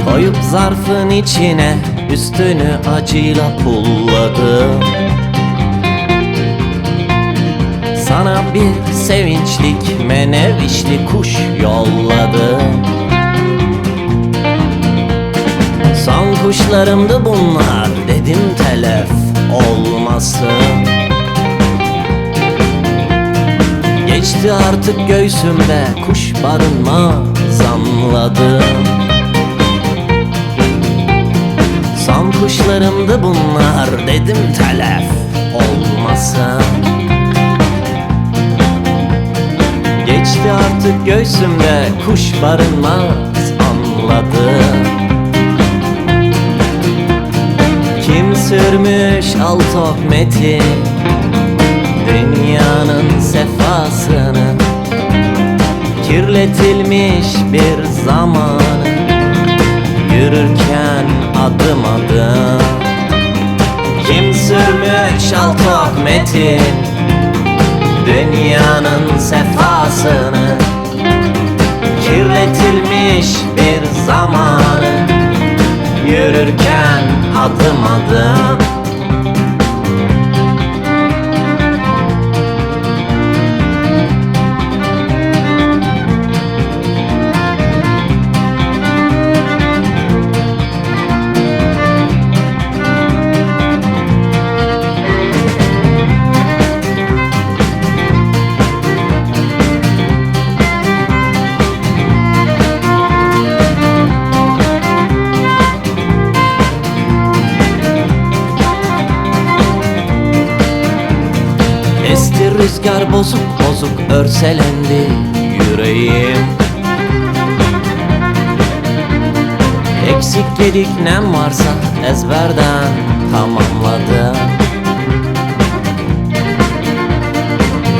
Koyup zarfın içine üstünü acıyla pulladım. Sana bir sevinçlik menevişli kuş yolladım. Son kuşlarımdı bunlar, dedim telef olmasın. Geçti artık göğsümde kuş barınmaz anladım. Son kuşlarımdı bunlar, dedim telef olmasın. Geçti artık göğsümde kuş barınmaz anladım. Kim sürmüş al tohmeti dünyanın sefasını, kirletilmiş bir zamanı, yürürken adım adım. Kim sürmüş al tohmetin dünyanın sefasını, kirletilmiş bir zamanı, yürürken adım adım. Esti rüzgar bozuk bozuk örselendi yüreğim. Eksik gedik nem varsa ezberden tamamladım.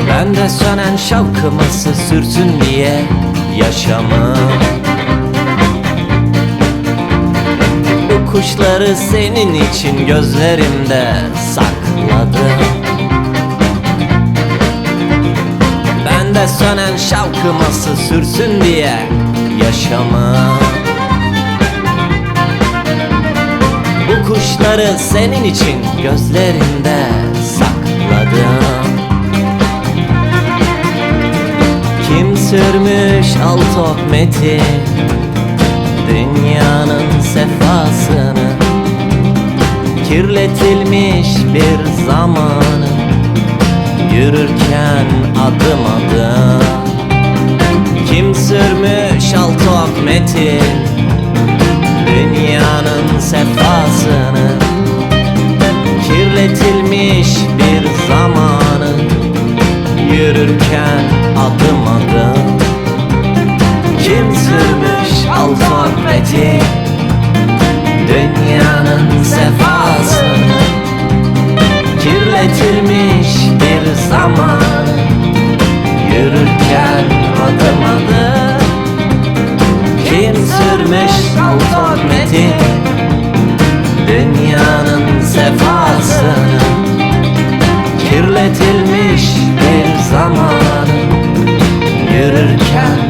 Ben de sönen şavkımızı sürsün diye yaşamı. Bu kuşları senin için gözlerimde sakladım. Ben de sönen şavkıması sürsün diye yaşamı. Bu kuşları senin için gözlerinde sakladım. Kim sürmüş al tohmeti dünyanın sefasını, kirletilmiş bir zamanı, yürürken adım adım. Kim sürmüş al tohmetin dünyanın sefasını, kirletilmiş bir zamanı, yürürken adım adım. Kim sürmüş al tohmetin dünyanın sefasını, kirletilmiş bir zaman, yürürken adım adım. Kim sürmüş al tohmeti dünyanın sefasını, kirletilmiş bir zaman, yürürken